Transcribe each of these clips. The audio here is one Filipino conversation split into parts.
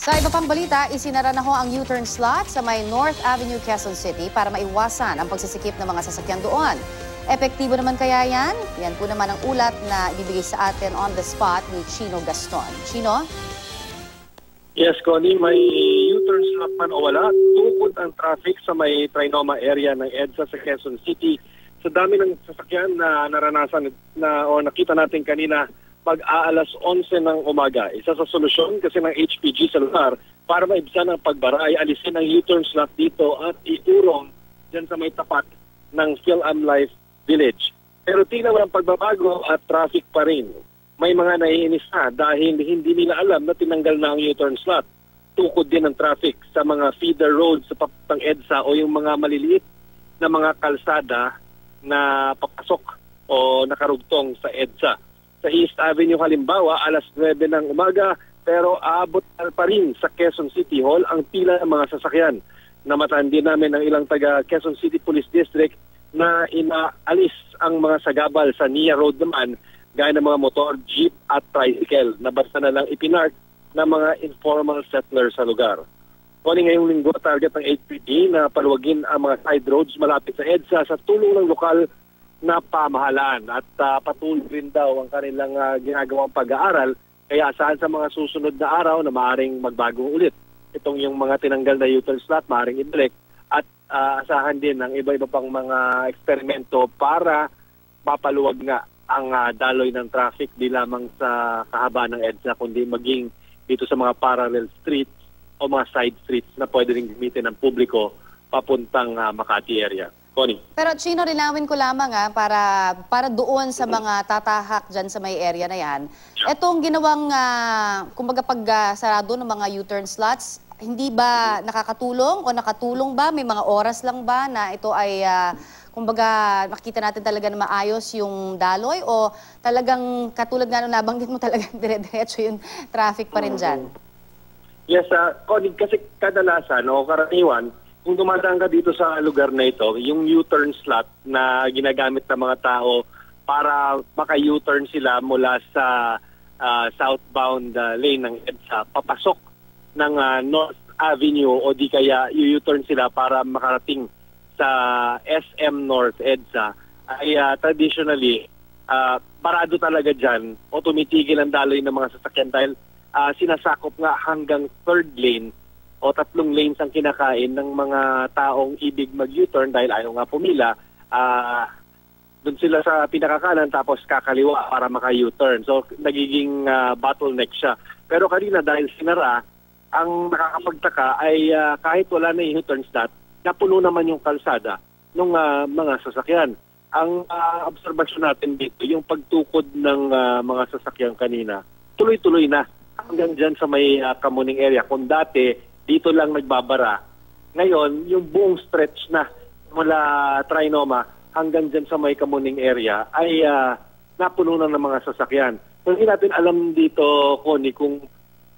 Sa iba pang balita, isinara na ho ang U-turn slot sa may North Avenue, Quezon City para maiwasan ang pagsisikip ng mga sasakyan doon. Epektibo naman kaya yan? Yan po naman ang ulat na ibibigay sa atin on the spot ni Chino Gaston. Chino? Yes, Connie, may U-turn slot man o wala, tukod ang traffic sa may Trinoma area ng EDSA sa Quezon City. Sa dami ng sasakyan na naranasan na o nakita natin kanina pag-aalas 11 ng umaga. Isa sa solusyon kasi ng HPG sa lugar para maibsan ang pagbara ay alisin ang U-turn slot dito at iurong dyan sa may tapat ng PhilAmLife Village. Pero tila walang pagbabago at traffic pa rin. May mga naiinis na dahil hindi nila alam na tinanggal na ang U-turn slot. Tukod din ang traffic sa mga feeder roads sa papatang EDSA o yung mga maliliit na mga kalsada na papasok o nakarugtong sa EDSA. Sa East Avenue halimbawa, alas 9 ng umaga, pero aabot pa rin sa Quezon City Hall ang pila ng mga sasakyan. Namataan din namin ng ilang taga Quezon City Police District na inaalis ang mga sagabal sa NIA Road naman, gaya ng mga motor, jeep at tricycle na basta na lang ipinark ng mga informal settlers sa lugar. Kung ngayong linggo, target ng HPD na paluwagin ang mga side roads malapit sa EDSA sa tulong ng lokal na pamahalaan at patuloy rin daw ang kanilang ginagawang pag-aaral, kaya saan sa mga susunod na araw na maaaring magbago ulit itong yung mga tinanggal na U-turn slot, maaaring ibalik at asahan din ang iba-iba pang mga eksperimento para mapaluwag nga ang daloy ng traffic di lamang sa kahabaan ng EDSA kundi maging dito sa mga parallel streets o mga side streets na pwede rin gamitin ng publiko papuntang Makati area. Connie. Pero Chino, linawin ko lamang para doon sa mga tatahak dyan sa may area na yan. Etong ginawang, kumbaga pag-sarado ng mga U-turn slots, hindi ba nakakatulong o nakatulong ba? May mga oras lang ba na ito ay, kumbaga, makita natin talaga na maayos yung daloy o talagang katulad nga nung nabanggit mo talagang dire-diretso yung traffic pa rin dyan? Yes, Connie, kasi kadalasan o karaniwan, kung dumadaan ka dito sa lugar na ito, yung U-turn slot na ginagamit ng mga tao para maka-U-turn sila mula sa southbound lane ng EDSA, papasok ng North Avenue o di kaya U-turn sila para makarating sa SM North EDSA, ay traditionally, parado talaga dyan o tumitigil ang daloy ng mga sasakyan dahil sinasakop nga hanggang third lane o 3 lanes ang kinakain ng mga taong ibig mag-U-turn dahil ayaw nga pumila. Doon sila sa pinakakanan tapos kakaliwa para maka-U-turn. So nagiging bottleneck siya. Pero kanina dahil sinara, ang nakakapagtaka ay kahit wala na yung U-turn slot, napuno naman yung kalsada ng mga sasakyan. Ang obserbasyon natin dito, yung pagtukod ng mga sasakyan kanina, tuloy-tuloy na hanggang dyan sa may Kamuning area. Kung dati, dito lang nagbabara. Ngayon, yung buong stretch na mula Trinoma hanggang dyan sa may Kamuning area ay napuno na ng mga sasakyan. So, hindi natin alam dito, Connie, kung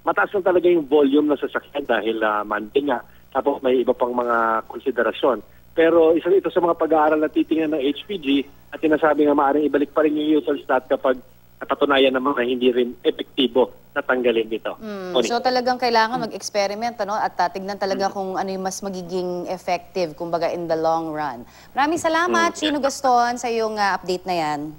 mataas na talaga yung volume ng sasakyan dahil Monday nga. Tapos may iba pang mga konsiderasyon. Pero isa ito sa mga pag-aaral na titingnan ng HPG at sinasabi nga maaaring ibalik pa rin yung U-turn slot kapag napatunayan naman na hindi rin epektibo na tanggalin dito. So talagang kailangan mag-experiment at tignan talaga kung ano yung mas magiging effective, kumbaga in the long run. Maraming salamat, Chino Gaston, sa iyong update na yan.